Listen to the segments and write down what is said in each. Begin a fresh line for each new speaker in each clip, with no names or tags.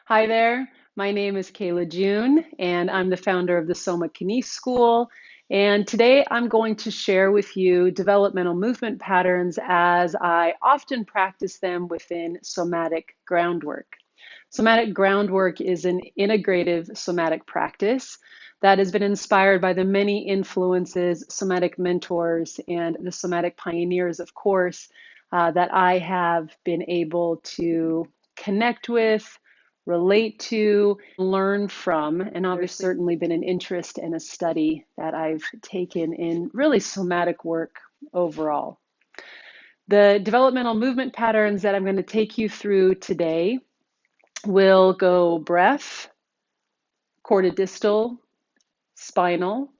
Hi there, my name is Kayla June, and I'm the founder of the Soma Kines School. And today I'm going to share with you developmental movement patterns as I often practice them within somatic groundwork. Somatic groundwork is an integrative somatic practice that has been inspired by the many influences, somatic mentors, and the somatic pioneers, of course, that I have been able to connect with, relate to, learn from, and there's certainly been an interest and a study that I've taken in really somatic work overall. The developmental movement patterns that I'm going to take you through today will go breath, core-to-distal, spinal,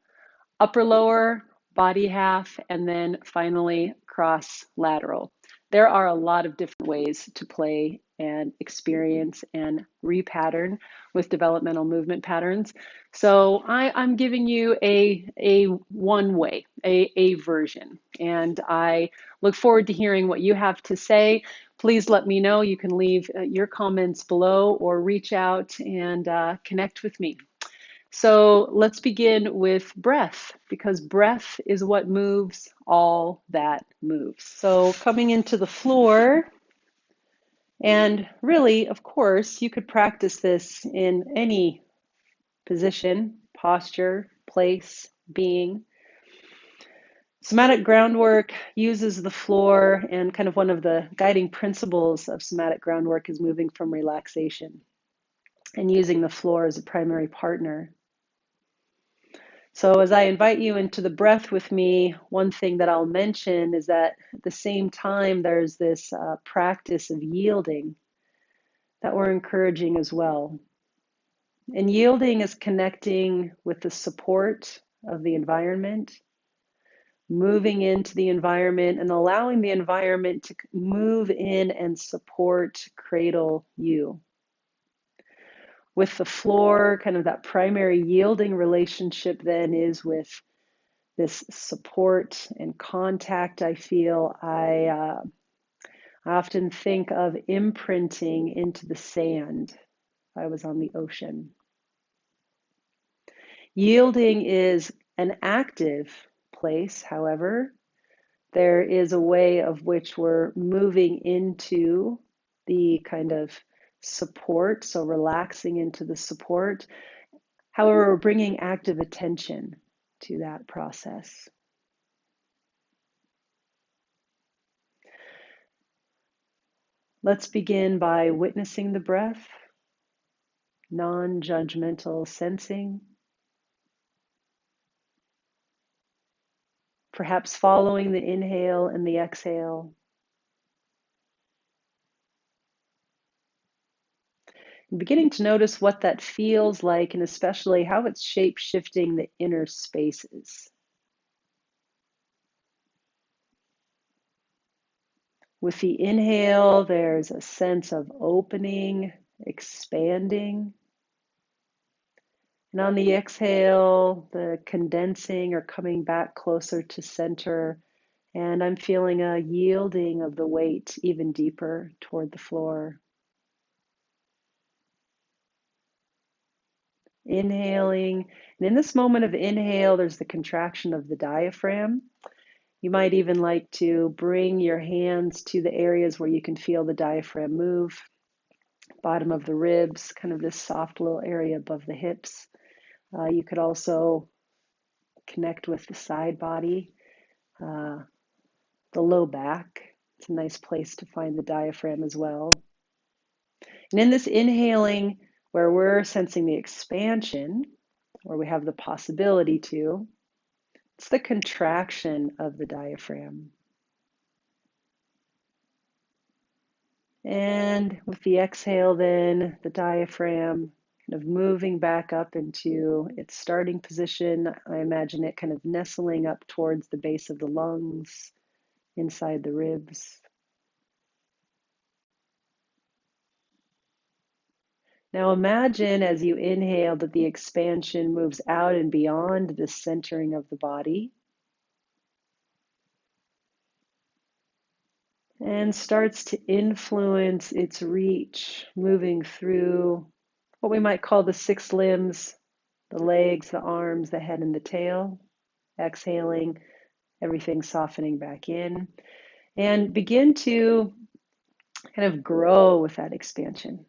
upper lower, body half, and then finally cross-lateral. There are a lot of different ways to play and experience and repattern with developmental movement patterns. So I'm giving you a one way, a version. And I look forward to hearing what you have to say. Please let me know. You can leave your comments below or reach out and connect with me. So let's begin with breath, because breath is what moves all that moves. So coming into the floor, and really, of course, you could practice this in any position, posture, place, being. Somatic groundwork uses the floor, and kind of one of the guiding principles of somatic groundwork is moving from relaxation and using the floor as a primary partner. So as I invite you into the breath with me, one thing that I'll mention is that at the same time, there's this practice of yielding that we're encouraging as well. And yielding is connecting with the support of the environment, moving into the environment and allowing the environment to move in and support, cradle you. With the floor, kind of that primary yielding relationship then is with this support and contact I feel. I often think of imprinting into the sand if I was on the ocean. Yielding is an active place, however. There is a way of which we're moving into the kind of support, so relaxing into the support. However, we're bringing active attention to that process. Let's begin by witnessing the breath, non-judgmental sensing, perhaps following the inhale and the exhale. And beginning to notice what that feels like and especially how it's shape-shifting the inner spaces. With the inhale, there's a sense of opening, expanding. And on the exhale, the condensing or coming back closer to center. And I'm feeling a yielding of the weight even deeper toward the floor. Inhaling. And in this moment of inhale, there's the contraction of the diaphragm. You might even like to bring your hands to the areas where you can feel the diaphragm move. Bottom of the ribs, kind of this soft little area above the hips. You could also connect with the side body, the low back. It's a nice place to find the diaphragm as well. And in this inhaling, where we're sensing the expansion, or we have the possibility to, it's the contraction of the diaphragm. And with the exhale, then the diaphragm kind of moving back up into its starting position. I imagine it kind of nestling up towards the base of the lungs, inside the ribs. Now imagine as you inhale that the expansion moves out and beyond the centering of the body. and starts to influence its reach, moving through what we might call the 6 limbs, the legs, the arms, the head, and the tail. Exhaling, everything softening back in, and begin to kind of grow with that expansion.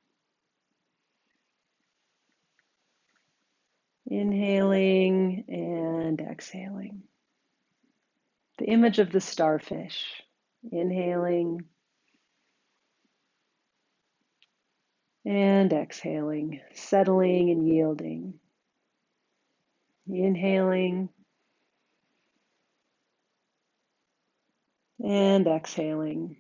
Inhaling and exhaling. The image of the starfish. Inhaling and exhaling, settling and yielding. Inhaling and exhaling.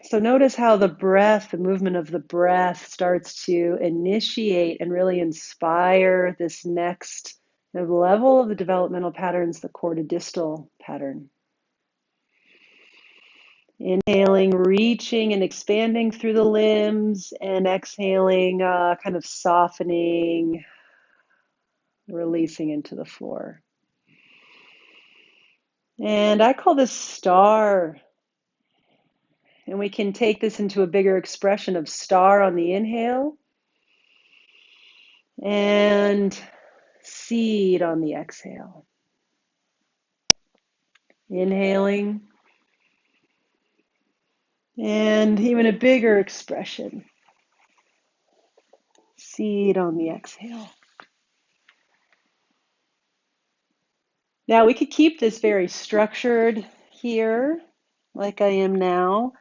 So notice how the breath, the movement of the breath starts to initiate and really inspire this next level of the developmental patterns, the core-to-distal pattern. Inhaling, reaching and expanding through the limbs, and exhaling, kind of softening, releasing into the floor. And I call this star. And we can take this into a bigger expression of star on the inhale and seed on the exhale. Inhaling and even a bigger expression. Seed on the exhale. Now we could keep this very structured here, like I am now,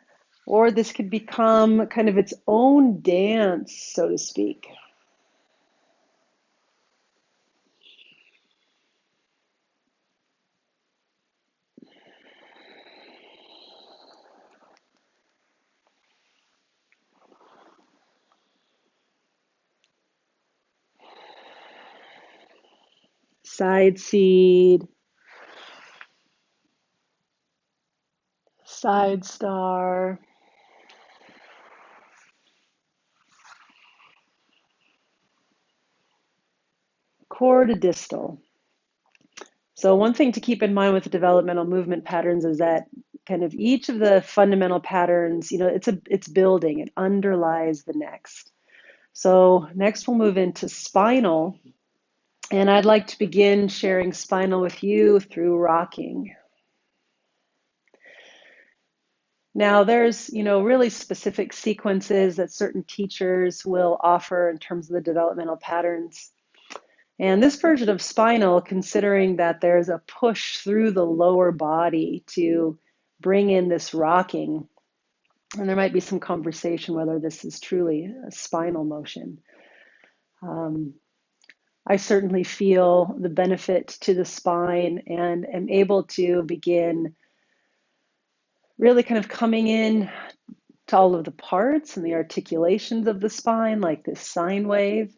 or this could become kind of its own dance, so to speak. Side seed, side star, core to distal. So one thing to keep in mind with the developmental movement patterns is that kind of each of the fundamental patterns, it's building, it underlies the next. So next we'll move into spinal. And I'd like to begin sharing spinal with you through rocking. Now there's, really specific sequences that certain teachers will offer in terms of the developmental patterns. And this version of spinal, considering that there's a push through the lower body to bring in this rocking, and there might be some conversation whether this is truly a spinal motion. I certainly feel the benefit to the spine and am able to begin really kind of coming in to all of the parts and the articulations of the spine, like this sine wave,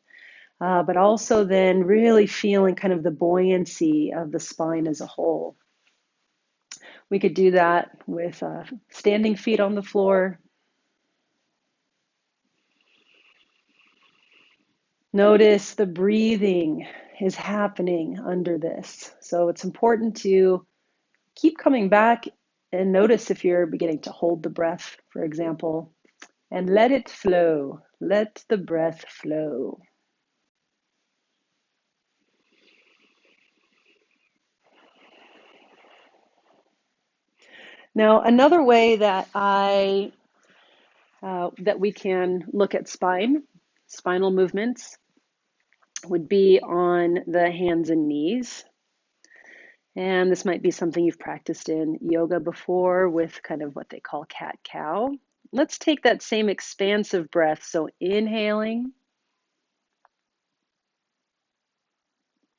but also then really feeling kind of the buoyancy of the spine as a whole. We could do that with standing feet on the floor. Notice the breathing is happening under this. So it's important to keep coming back and notice if you're beginning to hold the breath, for example, and let it flow. Let the breath flow. Now, another way that that we can look at spinal movements would be on the hands and knees. And this might be something you've practiced in yoga before with kind of what they call cat-cow. Let's take that same expansive breath. So inhaling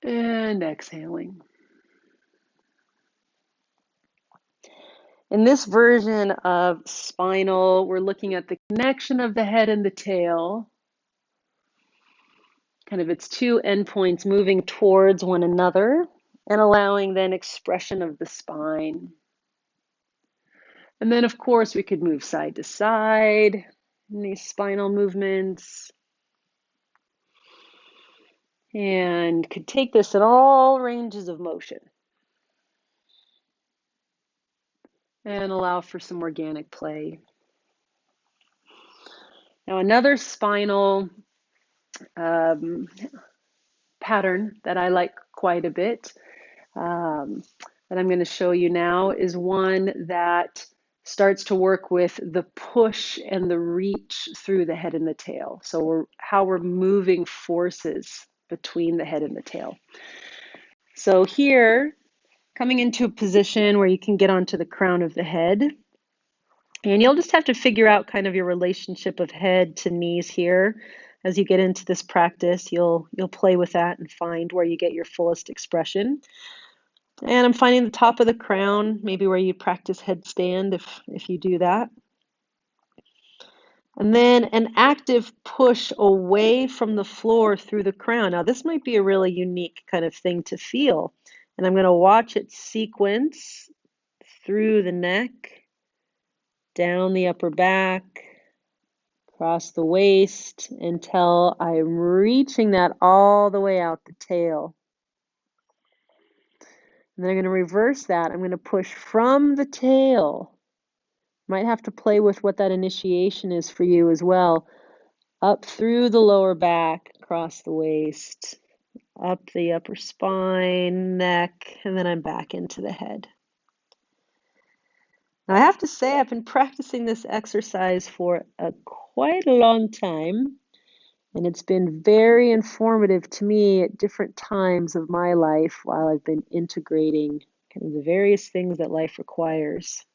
and exhaling. In this version of spinal, we're looking at the connection of the head and the tail, kind of its two endpoints moving towards one another and allowing then expression of the spine. And then, of course, we could move side to side in these spinal movements and could take this in all ranges of motion and allow for some organic play. Now, another spinal pattern that I like quite a bit that I'm going to show you now is one that starts to work with the push and the reach through the head and the tail. So how we're moving forces between the head and the tail. So here, coming into a position where you can get onto the crown of the head. And you'll just have to figure out kind of your relationship of head to knees here. As you get into this practice, you'll play with that and find where you get your fullest expression. And I'm finding the top of the crown, maybe where you practice headstand if you do that. And then an active push away from the floor through the crown. Now, this might be a really unique kind of thing to feel. And I'm going to watch it sequence through the neck, down the upper back, across the waist, until I'm reaching that all the way out the tail. And then I'm going to reverse that. I'm going to push from the tail. Might have to play with what that initiation is for you as well. Up through the lower back, across the waist, up the upper spine, neck, and then I'm back into the head. Now, I have to say I've been practicing this exercise for quite a long time, and it's been very informative to me at different times of my life while I've been integrating kind of the various things that life requires.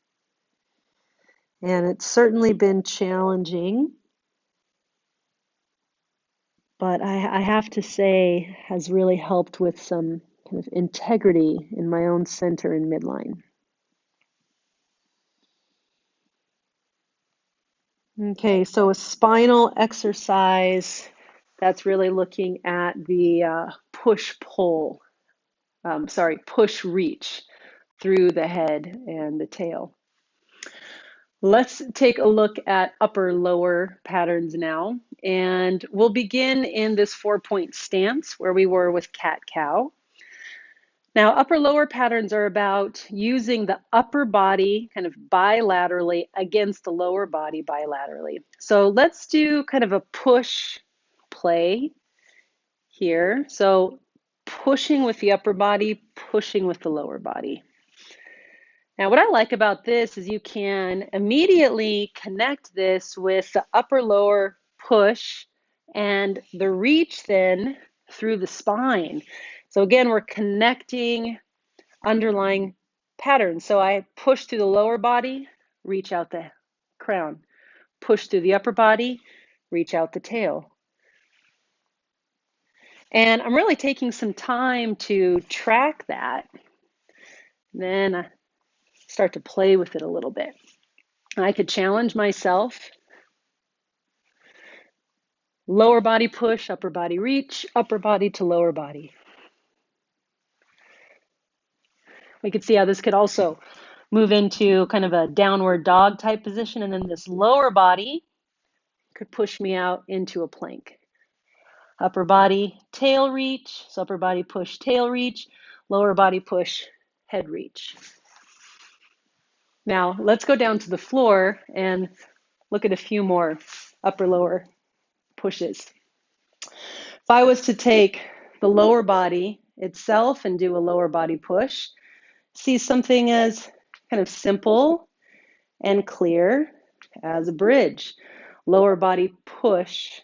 And it's certainly been challenging, but I have to say has really helped with some kind of integrity in my own center and midline. Okay, so a spinal exercise that's really looking at the push-pull, push-reach through the head and the tail. Let's take a look at upper-lower patterns now, and we'll begin in this 4-point stance where we were with cat-cow. Now, upper-lower patterns are about using the upper body kind of bilaterally against the lower body bilaterally. So let's do kind of a push play here. So pushing with the upper body, pushing with the lower body. Now, what I like about this is you can immediately connect this with the upper-lower push and the reach then through the spine. So again, we're connecting underlying patterns. So I push through the lower body, reach out the crown. Push through the upper body, reach out the tail. And I'm really taking some time to track that. Then I start to play with it a little bit. I could challenge myself. Lower body push, upper body reach, upper body to lower body. We could see how this could also move into kind of a downward dog type position, and then this lower body could push me out into a plank. Upper body tail reach, so upper body push tail reach, lower body push head reach. Now let's go down to the floor and look at a few more upper lower pushes. If I was to take the lower body itself and do a lower body push, see something as kind of simple and clear as a bridge. Lower body push,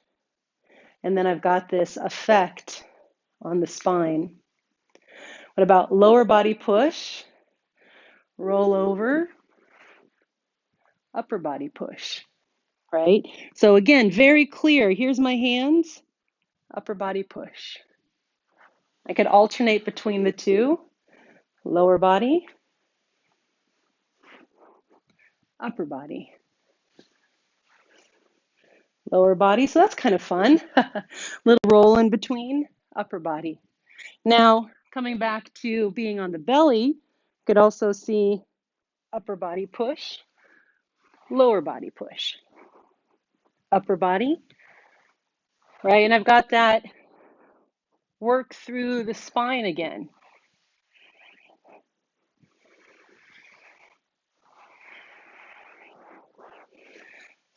and then I've got this effect on the spine. What about lower body push, roll over, upper body push, right? So again, very clear. Here's my hands, upper body push. I could alternate between the two, lower body, upper body, lower body. So that's kind of fun. Little roll in between, upper body. Now, coming back to being on the belly, you could also see upper body push, lower body push, upper body, right? And I've got that work through the spine again.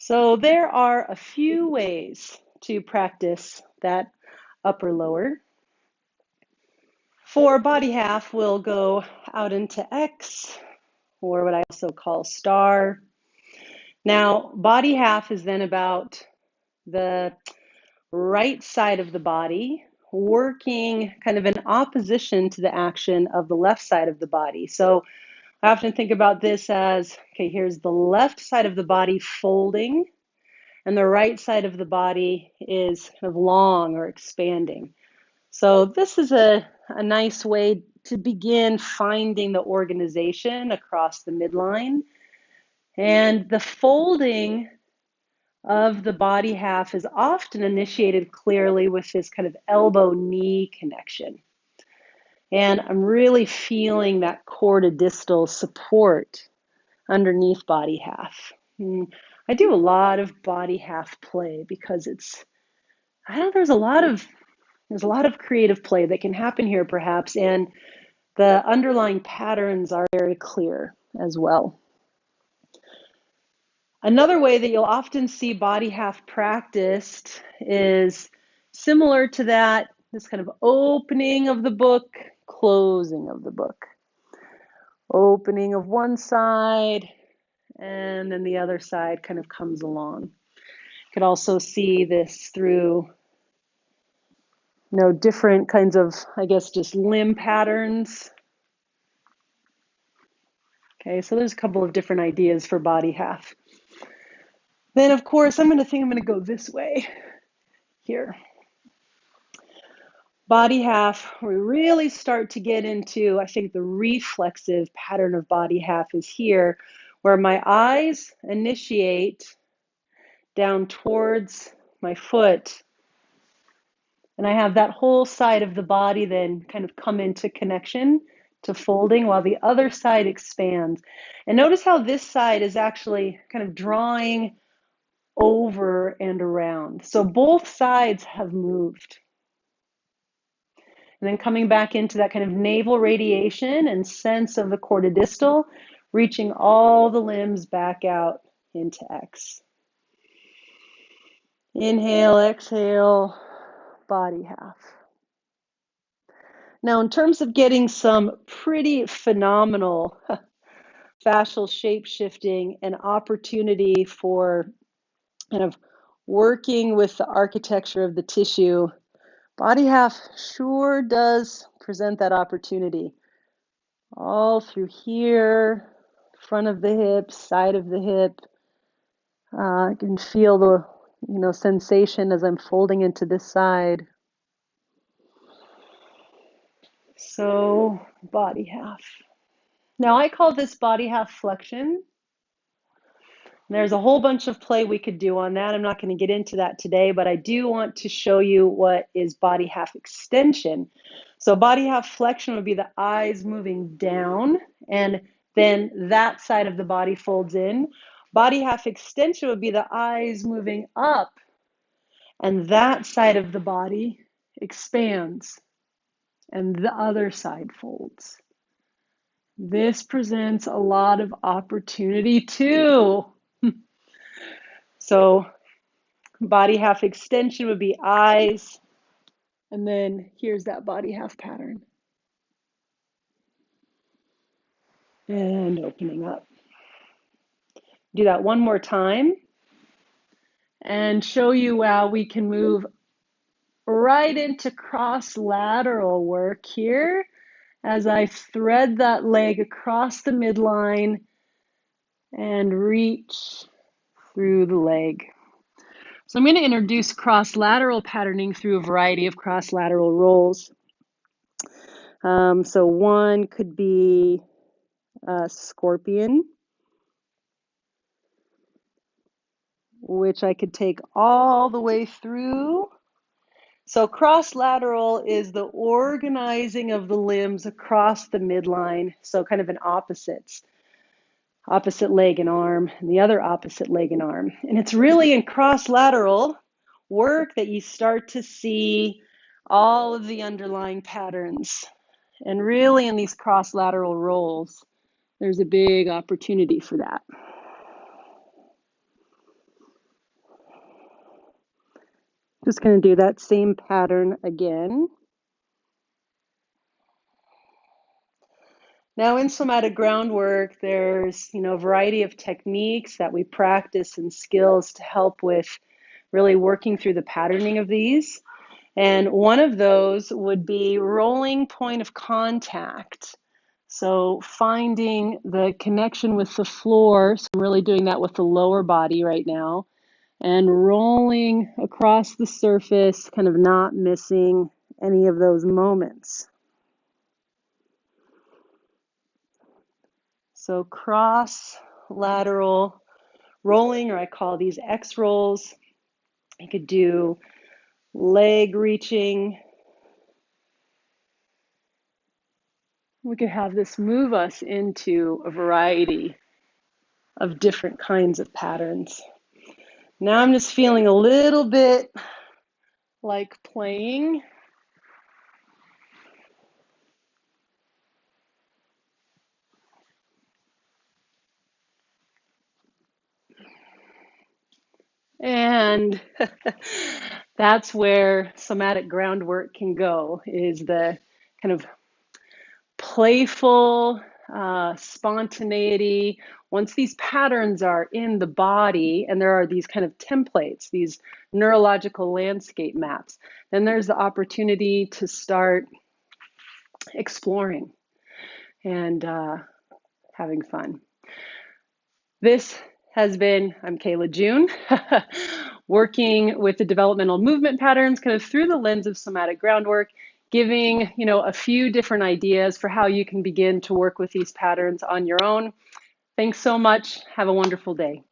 So there are a few ways to practice that upper lower. For body half, we'll go out into X, or what I also call star. Now, body half is then about the right side of the body, working kind of in opposition to the action of the left side of the body. So I often think about this as, okay, here's the left side of the body folding, and the right side of the body is kind of long or expanding. So this is a nice way to begin finding the organization across the midline. And the folding of the body half is often initiated clearly with this kind of elbow-knee connection. And I'm really feeling that core-to-distal support underneath body half. I do a lot of body half play because there's a lot of creative play that can happen here perhaps, and the underlying patterns are very clear as well. Another way that you'll often see body half practiced is similar to that, this kind of opening of the book, closing of the book. Opening of one side, and then the other side kind of comes along. You could also see this through different kinds of, I guess, just limb patterns. Okay, so there's a couple of different ideas for body half. Then, of course, I'm going to go this way here. Body half, we really start to get into, I think the reflexive pattern of body half is here, where my eyes initiate down towards my foot, and I have that whole side of the body then kind of come into connection to folding while the other side expands. And notice how this side is actually kind of drawing over and around. So both sides have moved. And then coming back into that kind of navel radiation and sense of the core-to-distal, reaching all the limbs back out into X. Inhale, exhale, body half. Now, in terms of getting some pretty phenomenal fascial shape shifting and opportunity for kind of working with the architecture of the tissue, body half sure does present that opportunity. All through here, front of the hip, side of the hip. I can feel the sensation as I'm folding into this side. So body half. Now I call this body half flexion. There's a whole bunch of play we could do on that. I'm not going to get into that today, but I do want to show you what is body half extension. So body half flexion would be the eyes moving down, and then that side of the body folds in. Body half extension would be the eyes moving up, and that side of the body expands, and the other side folds. This presents a lot of opportunity too. So body half extension would be eyes, and then here's that body half pattern. And opening up. Do that one more time and show you how we can move right into cross-lateral work here as I thread that leg across the midline and reach through the leg. So I'm going to introduce cross-lateral patterning through a variety of cross-lateral rolls. So one could be a scorpion, which I could take all the way through. So cross-lateral is the organizing of the limbs across the midline, so kind of an opposites. Opposite leg and arm, and the other opposite leg and arm. And it's really in cross-lateral work that you start to see all of the underlying patterns. And really in these cross-lateral rolls, there's a big opportunity for that. Just going to do that same pattern again. Now in somatic groundwork, there's, a variety of techniques that we practice and skills to help with really working through the patterning of these. And one of those would be rolling point of contact. So finding the connection with the floor. So I'm really doing that with the lower body right now. And rolling across the surface, kind of not missing any of those moments. So cross-lateral rolling, or I call these X rolls. You could do leg reaching. We could have this move us into a variety of different kinds of patterns. Now I'm just feeling a little bit like playing. And that's where somatic groundwork can go, is the kind of playful spontaneity. Once these patterns are in the body and there are these kind of templates, these neurological landscape maps, then there's the opportunity to start exploring and having fun. This has been, I'm Kayla June, working with the developmental movement patterns kind of through the lens of somatic groundwork, giving, a few different ideas for how you can begin to work with these patterns on your own. Thanks so much. Have a wonderful day.